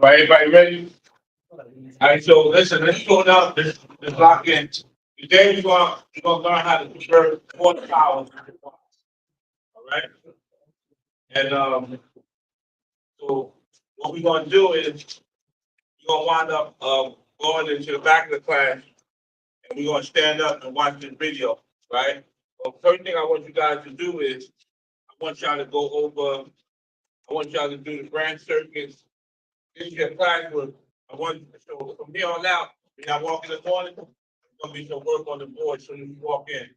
Right, everybody ready? All right, so listen, let's go down, let's lock in. Today we're gonna learn how to convert horsepower into watts. All right? And so what we're gonna do is we're gonna wind up going into the back of the class and we're gonna stand up and watch this video, right? Well, first thing I want you guys to do is I want y'all to go over, I want y'all to do the grand circuits. This is your classwork. I want so from here on out, when y'all walk in the morning, there's gonna be some work on the board. So when you walk in,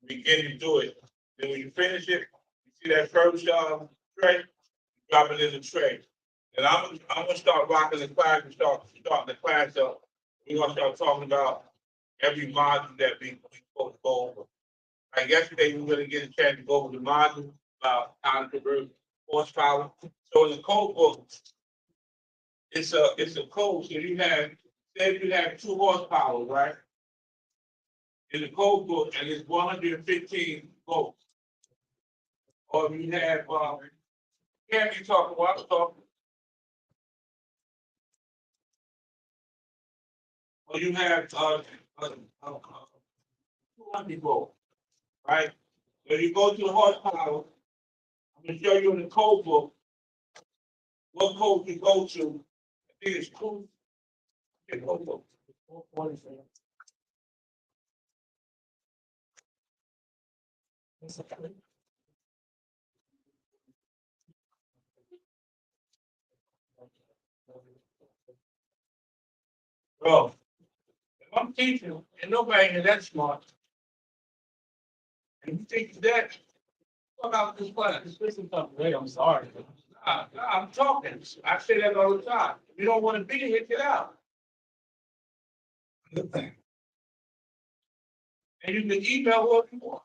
begin to do it. Then when you finish it, you see that first tray, drop it in the tray. And I'm gonna start rocking the class and starting the class up. We're gonna start talking about every module that we supposed to go over. Like yesterday, we were gonna get a chance to go over the module about how to convert horsepower. So in the code book, it's a code. So you have say you have 2 horsepower, right? In the code book, and it's 115 volts. Or if you have can't be talking while I'm talking, or you have uh, uh, 200 volts, right? So you go to the horsepower, I'm gonna show you in the code book what code you go to. I think it's two. The code book. Bro, if I'm teaching and nobody is that smart, and you think that, fuck out this class. Listen to me, I'm sorry. I'm talking. I say that all the time. If you don't want to be here, get out. And you can email what you want.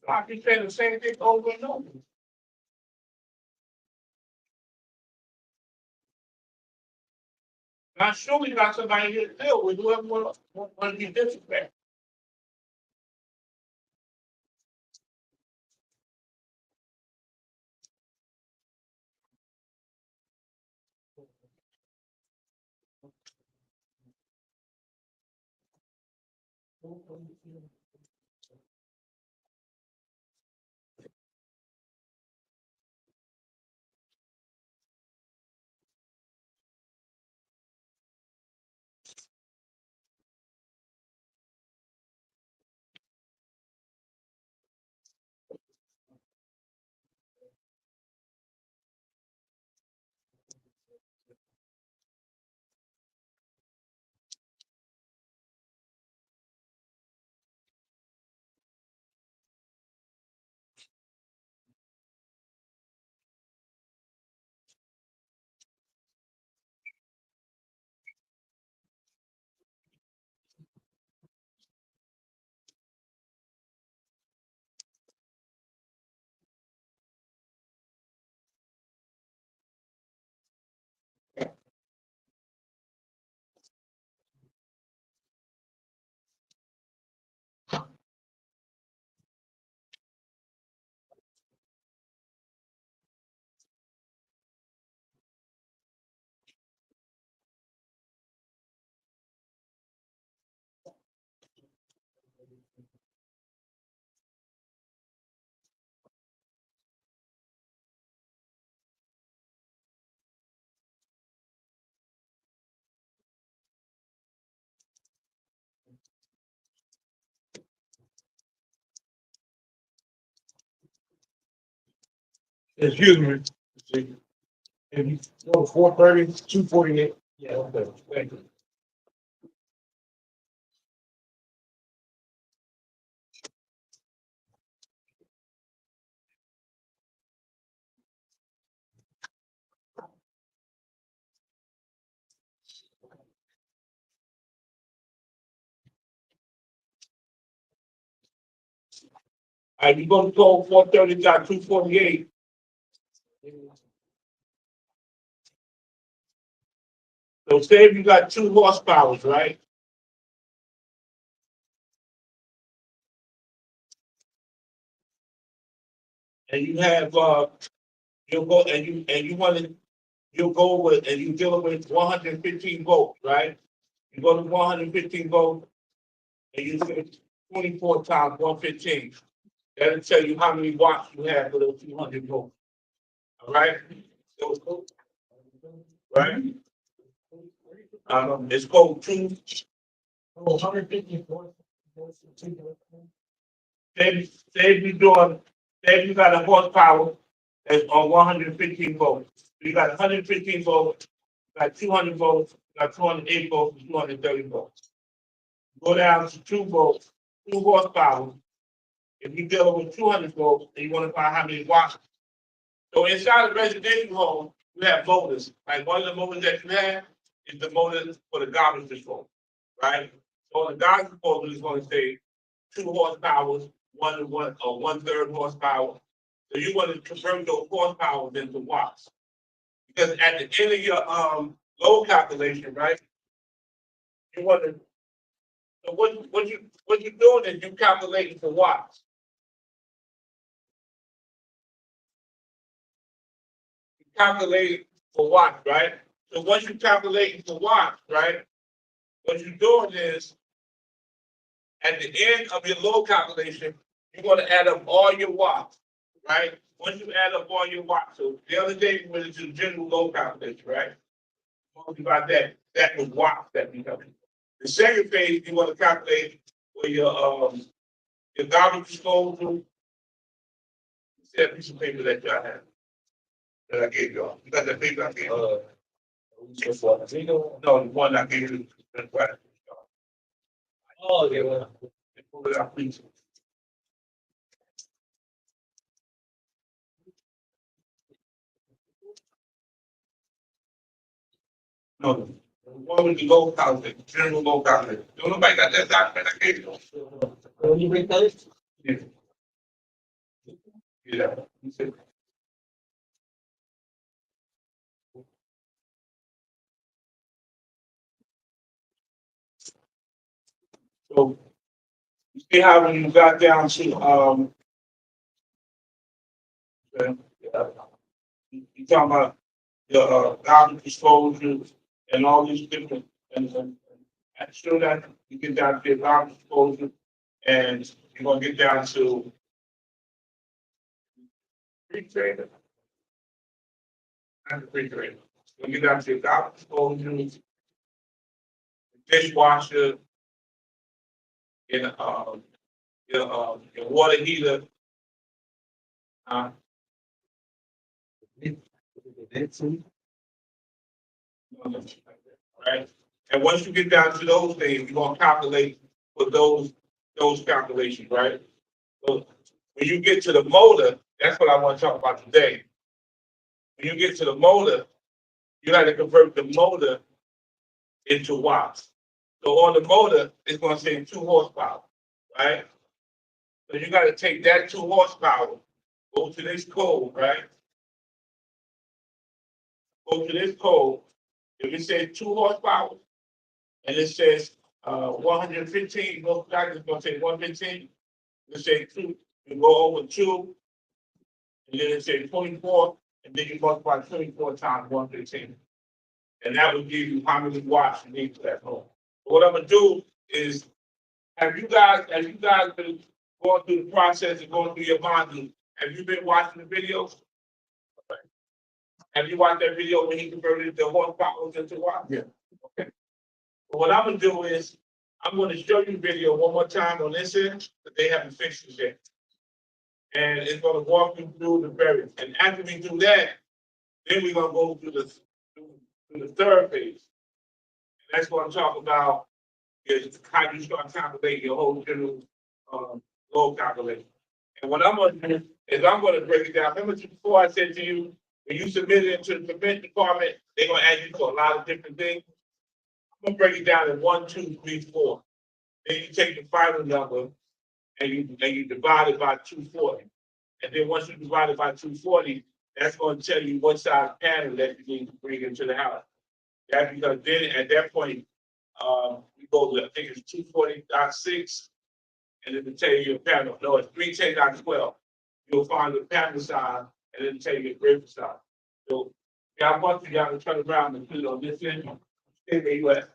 I can say the same thing over and over. Not sure we got somebody here to deal with whoever want to be disrespectful. Excuse me. If you go 430, 248. Yeah, okay. Thank you. All right, you go to code 430.248. So say if you got 2 horsepower, right? and you have, you'll go, and you want to, you'll go with, and you dealing with 115 volts, right? You go to 115 volts, and you say 24 times 115. That'll tell you how many watts you have for those 200 volts. All right? So, right? It's called two. 150 volts. Say if you doing, say if you got a horsepower that's on 115 volts. You got 115 volts, you got 200 volts, you got 208 volts, 230 volts. Go down to 2 volts, 2 horsepower. If you're dealing with 200 volts, and you want to find how many watts. So inside a residential home, you have motors. Like one of the motors that you have is the motor for the garbage disposal, right? So the garbage disposal is going to say 2 horsepower, 1 or 1/3 horsepower. So you want to convert those horsepower into watts. Because at the end of your load calculation, right? You want to, so what you doing is you calculating for watts. You calculate for watts, right? So once you calculating for watts, right? What you're doing is at the end of your load calculation, you're going to add up all your watts, right? Once you add up all your watts, so the other day we went into the general load calculation, right? Talking about that was watts that we covered. The second phase, you want to calculate where your garbage disposal. See that piece of paper that y'all have that I gave y'all. You got that paper I gave you? No, the one I gave you. Oh, yeah. Pull it out, please. No, what was the low calculate, general low calculate? Don't nobody got that document I gave you? Can you bring that? Yeah. Yeah. So you see how when you got down to you talking about the garbage disposal and all these different and sure that you get down to the garbage disposal and you're gonna get down to refrigerator. Not refrigerator. You're gonna get down to the garbage disposal, dishwasher, and your water heater. Uh, right? And once you get down to those things, you're gonna calculate for those calculations, right? So when you get to the motor, that's what I want to talk about today. When you get to the motor, you got to convert the motor into watts. So on the motor, it's going to say 2 horsepower, right? So you got to take that 2 horsepower, go to this code, right? Go to this code. If it says 2 horsepower and it says 115, most likely it's going to say 115. It say 2, you go over 2, and then it say 24, and then you multiply 24 times 115. And that will give you how many watts you need for that home. But what I'm gonna do is, have you guys been going through the process and going through your module? Have you been watching the videos? Have you watched that video when he converted the horsepower into watts? Yeah. Okay. But what I'm gonna do is, I'm gonna show you the video one more time on this end, but they haven't fixed it yet. And it's gonna walk you through the variants. And after we do that, then we're gonna go through the third phase. And that's what I'm talking about, is how you start calculating your whole general load calculation. And what I'm gonna do is I'm gonna break it down. Remember before I said to you, when you submit it into the permit department, they're gonna ask you for a lot of different things. I'm gonna break it down in 1, 2, 3, 4. Then you take the final number and you divide it by 240. And then once you divide it by 240, that's going to tell you what size panel that you need to bring into the house. That's because then at that point, you go to, I think it's 240.6, and then to tell you your panel. No, it's 310.12. you'll find the passenger side and then take the driver side. So, yeah, I want you guys to turn around and put it on this end. Stay where you at.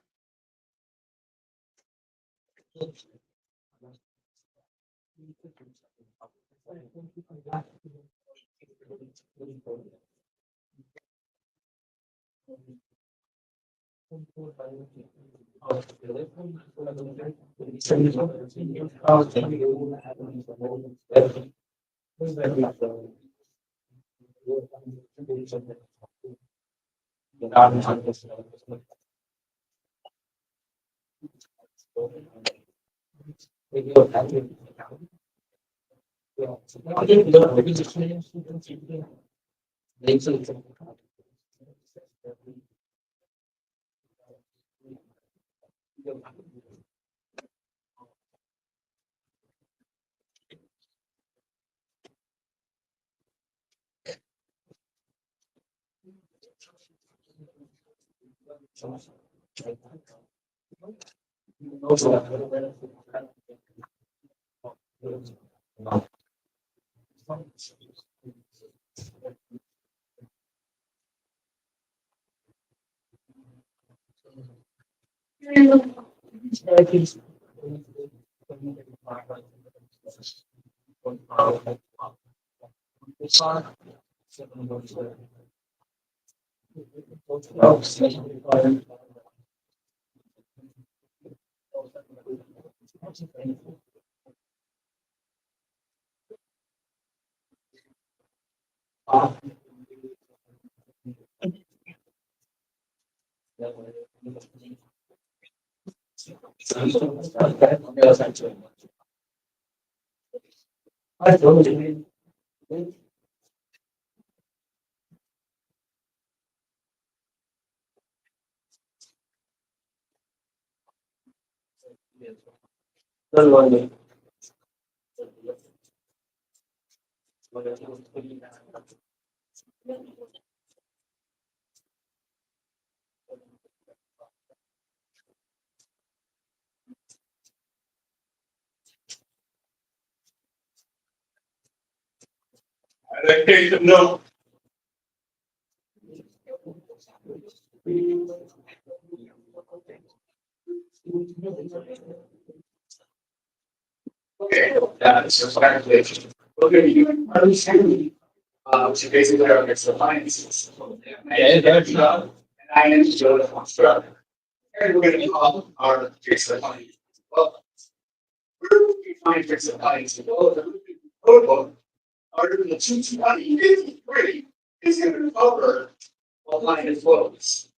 I case of no. Okay, so clarification. Okay, you understand, so basically our mix of appliances. And and I am still the constructor. And we're gonna call our fixed appliances. Well, where do we find fixed appliances? Well, the protocol, Article 220 is gonna cover appliance flows.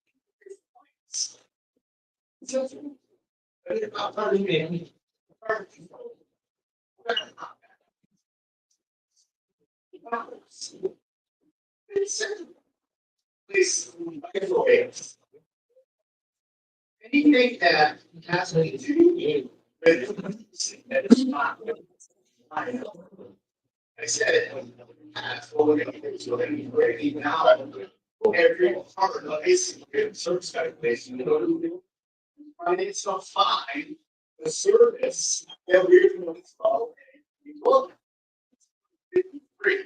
Please, anything that has to do that is not. I said it. Well, we're gonna do, so we're gonna be breaking out every part of this service calculation. And it's not fine. The service that we're going to install. Well,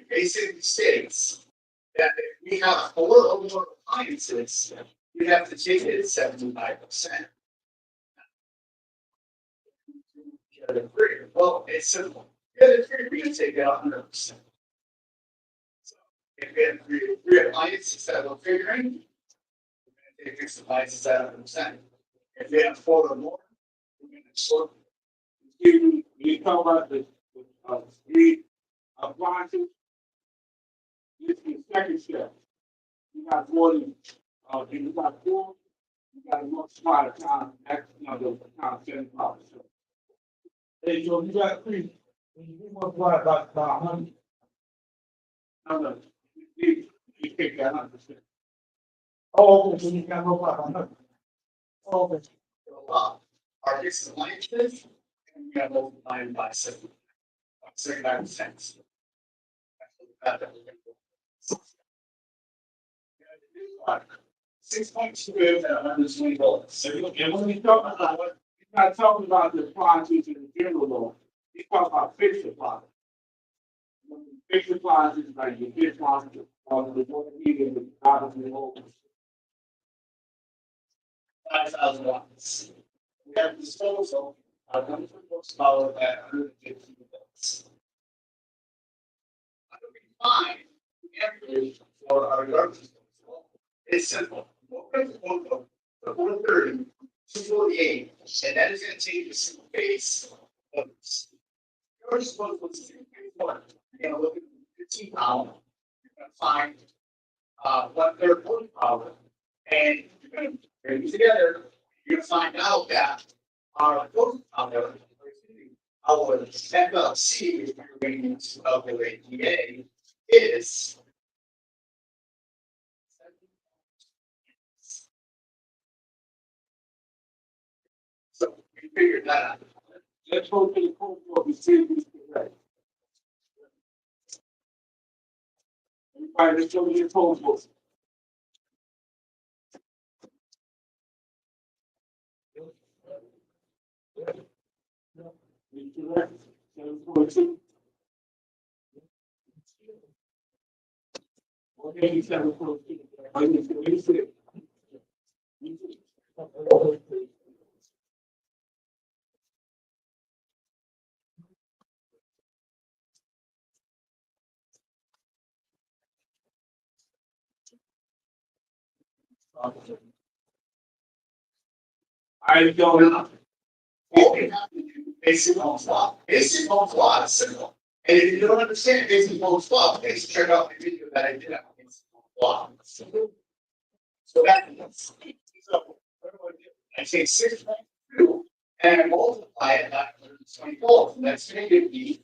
basically states that if we have 4 or more appliances, we have to take it at 75%. Well, it's simple. We can take it 100%. So if we have three appliances that we're figuring, we're going to take 6 appliances at 100%. If we have 4 or more, we're going to sort. You talk about the 3 appliances. This is the second step. You got more than you got 4. You got to multiply the time. That's the time 75%. Hey, so you got 3. When you multiply about 100, you take that 100%. Oh, okay, so you got multiply by 100. Oh, okay. Our fixed appliances, and we have multiplied by 79%. 6.2 and 120 volts. So when we talk about what we're not talking about the appliances in the general law, we talk about fixed appliances. big supplies is like your dishwasher, the water heater, the bottles and all. 5,000 watts. We have disposal, our number horsepower at 150 volts. Fine, average for our garbage disposal is simple. We're going to go from 430 to 48, and that is going to take a single phase of this. Garbage disposal is one. You're going to look at 15 power. You're going to find 1/3 horsepower, and you're going to bring them together. You're going to find out that our horsepower, our FLC, if you're going to calculate PA, is so we figured that out. Let's go to the phone book and see if it's correct. Everybody, let's go to your phone book. It's correct. 742. 187.2. 186. I don't know. What we have to do, basic home swap. Basic home swap is simple. And if you don't understand basic home swap, please check out the video that I did on basic home swap. So that means, so I take 6.2 and I multiply it by 124. That's going to give me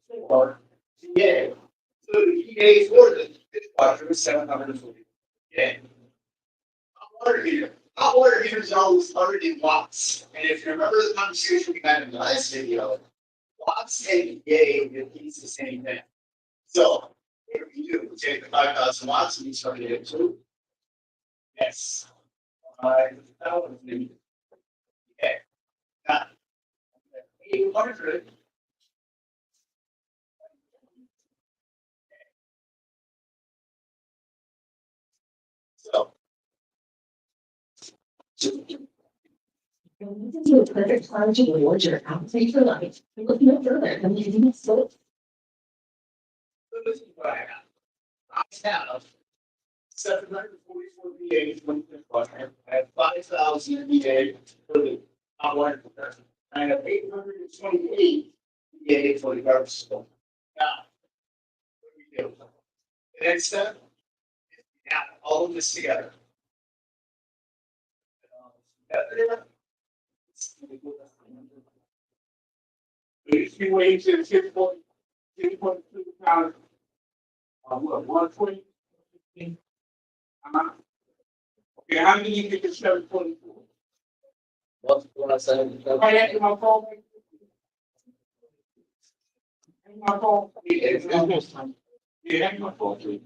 724 PA. So the PA for the dishwasher is 740 PA. Hot water heater is always 100 watts. And if you remember the conversation we had in the last video, watts and PA means the same thing. So what do? We take the 5,000 watts and we start it at 2. Yes. 5,000. Okay. Now, 800. So, This is a perfect time to reward your appetite for life. Look no further than using it so this is what I have. I have 744 VA for the dishwasher. I have 5,000 VA for the hot water heater. I have 828 VA for the garbage disposal. Now, what do we do? The next step is we add all of this together. These few ways in 6.2 pounds. What, 120? Okay, how many you get the 744? What I said. Right after my phone? My phone? Yeah, that's my phone too.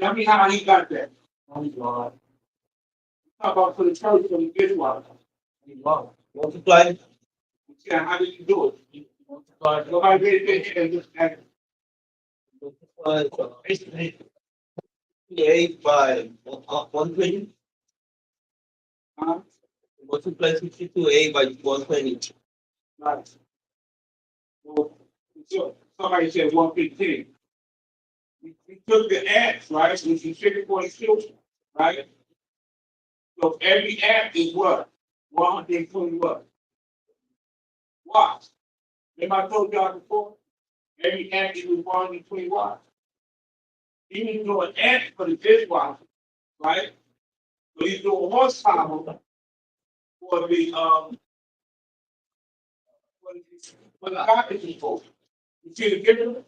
Tell me how he got that. Oh, God. How about for the church for the dishwasher? Wow. Multiply. Yeah, how did you do it? Nobody really did it and just act. Multiply 58 by 120. Huh? Multiply 52A by 120. Right. Well, so somebody said 115. We took the X, right? Which is 6.2, right? So every amp is what? 120 what? Watts. Remember I told y'all before? Every amp is 120 watts. Even do an amp for the dishwasher, right? So you do a horsepower for the For the garbage people. You see the difference?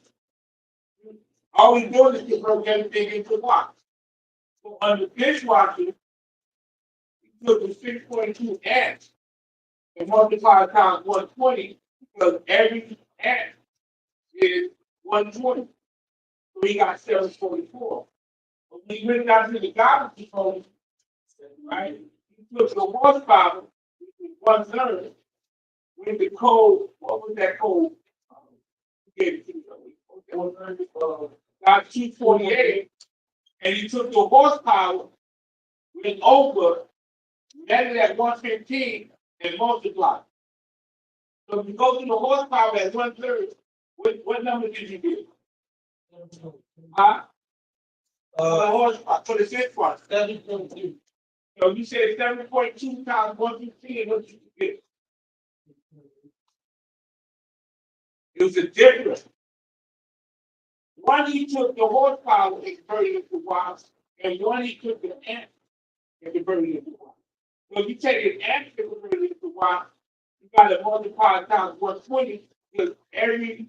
All we doing is convert everything into watt. So on the dishwasher, you took the 6.2 amps and multiplied times 120 because every amp is 120. So we got 744. But when you went down to the garbage people, right? You took the horsepower, which is 1/3, with the code, what was that code? You gave it to me. Got 248, and you took the horsepower, went over, added at 115, and multiplied. So if you go to the horsepower at 1/3, what number did you get? Huh? For the horsepower, for the six one. 7.2. So you said 7.2 times 115, what did you get? It was a difference. One he took the horsepower and converted it to watts, and one he took the amp and converted it to watts. So if you take an amp and convert it to watts, you got to multiply times 120 because every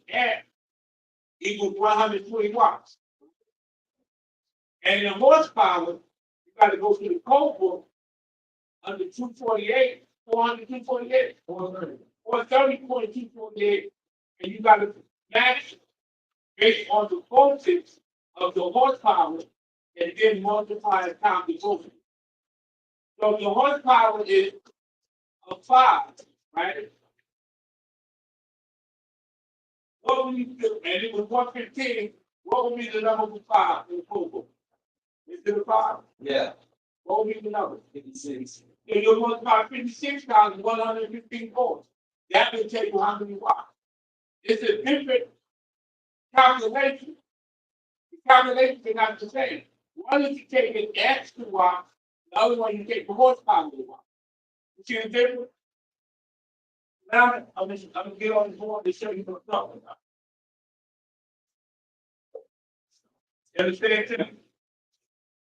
amp equals 120 watts. And in horsepower, you got to go to the code book under 248, 400, 430.248, and you got to match based on the voltage of the horsepower and then multiply it times the voltage. So the horsepower is a 5, right? What would you do? And it was 115. What would be the number for 5 in the code book? Is it a 5? Yeah. What would be the number? 56. So you're multiply 56,115 volts. That will tell you how many watts. It's a different calculation. The calculations are not the same. One is you take an extra watt, the other one you take the horsepower watt. You see the difference? Now I'm gonna get on the board to show you what I'm talking about. You understand too?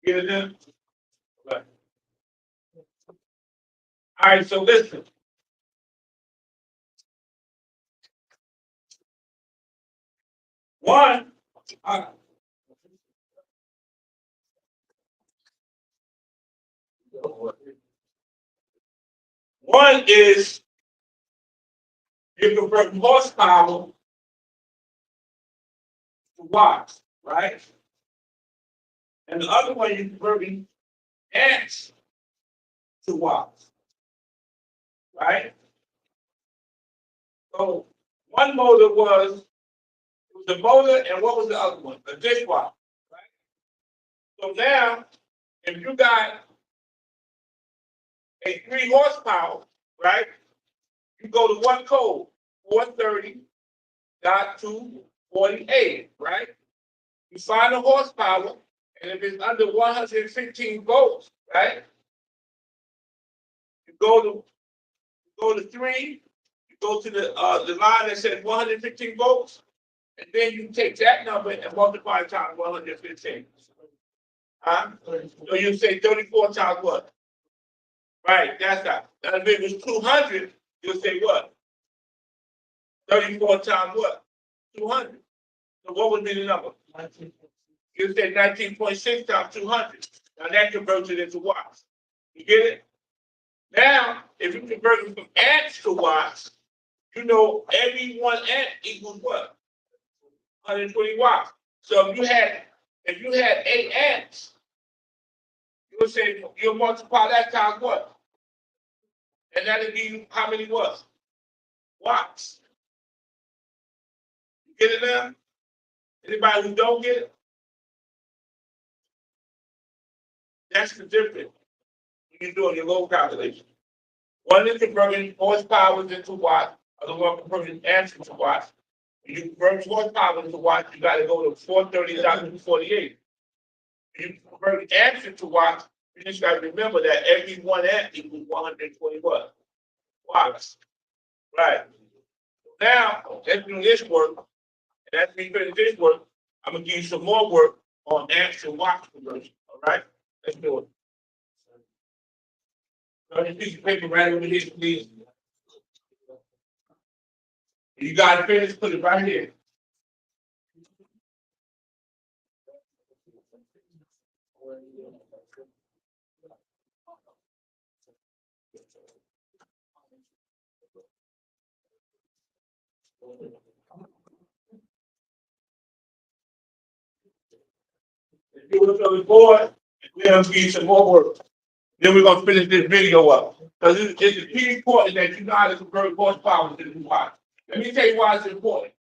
Get it done? Right. All right, so listen. One, one is you convert horsepower to watts, right? And the other one you're converting amps to watts, right? So one motor was the motor, and what was the other one? A dishwasher, right? So now, if you got a 3 horsepower, right? You go to one code, 430.248, right? You find the horsepower, and if it's under 115 volts, right? You go to 3, you go to the line that says 115 volts, and then you take that number and multiply it times 115. Huh? So you say 34 times what? Right, that's that. Now if it was 200, you'll say what? 34 times what? 200. So what would be the number? You say 19.6 times 200. Now that converts it into watts. You get it? Now, if you convert it from amps to watts, you know every 1 amp equals what? 120 watts. So if you had 8 amps, you'll say you'll multiply that times what? And that'll give you how many watts? Watts. You get it now? Anybody who don't get it? That's the difference. You can do on your load calculation. One is converting horsepower into watts, other one converting amps into watts. When you convert horsepower into watts, you got to go to 430.248. When you convert amps into watts, you just got to remember that every 1 amp equals 120 what? Watts. Right. Now, let's do this work. And after we finish this work, I'm going to give you some more work on amps and watts conversion. All right? Let's do it. So this piece of paper right over here, please. You gotta finish, put it right here. If you look on the board, we're gonna give you some more work. Then we're gonna finish this video up. Because it's key important that you know how to convert horsepower to the watt. Let me tell you why it's important.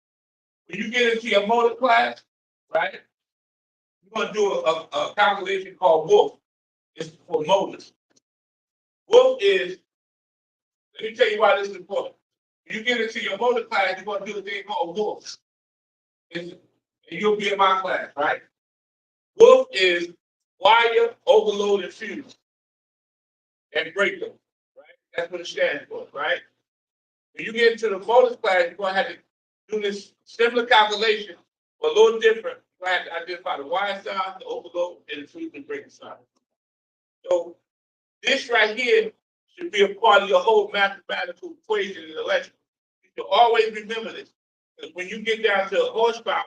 When you get into your motor class, right? You're gonna do a calculation called Wolf. It's for motors. Wolf is, let me tell you why this is important. When you get into your motor class, you're gonna do a thing called Wolf. And you'll be in my class, right? Wolf is wire, overload, and fuse, and breaker, right? That's what it stands for, right? When you get into the motors class, you're gonna have to do this similar calculation, but a little different. You're gonna have to identify the wire size, the overload, and the fuse and breaker size. So this right here should be a part of your whole mathematical equation in electrical. You should always remember this. Because when you get down to horsepower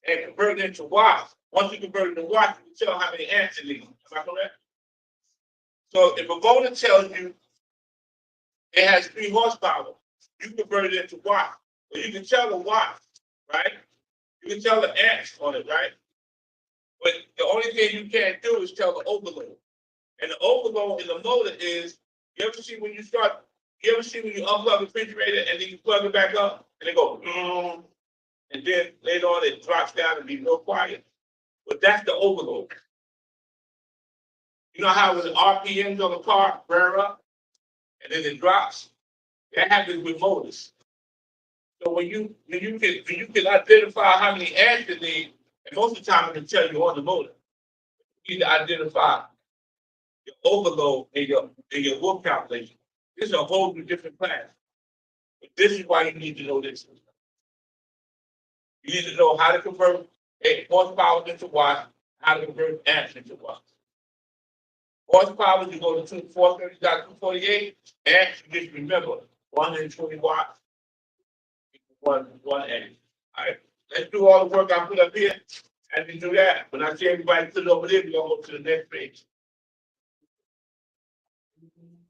and convert it into watts, once you convert it into watts, you can tell how many amps it needs. Am I correct? So if a motor tells you it has 3 horsepower, you convert it into watts. But you can tell the watts, right? You can tell the amps on it, right? But the only thing you can't do is tell the overload. And the overload in the motor is, you ever see when you unplug the refrigerator and then you plug it back up and it goes, and then later on it drops down and be real quiet? But that's the overload. You know how when the RPMs on the car rear up and then it drops? That happens with motors. So when you can identify how many amps you need, and most of the time it can tell you on the motor, you need to identify your overload in your work calculation. This is a whole new different class. But this is why you need to know this. You need to know how to convert horsepower into watts, how to convert amps into watts. Horsepower, you go to 430.248, amps, you just remember 120 watts, one amp. All right, let's do all the work I put up here. As we do that, when I see everybody put it over there, we're gonna go to the next page.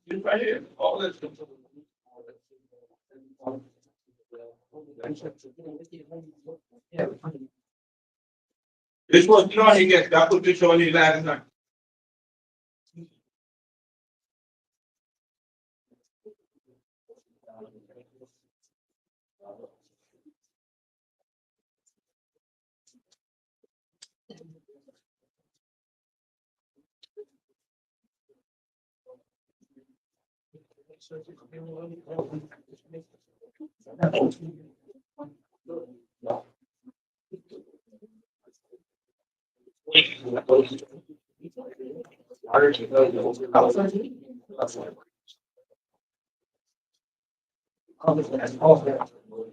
It's right here, all this. This was not against, I put this on you last night.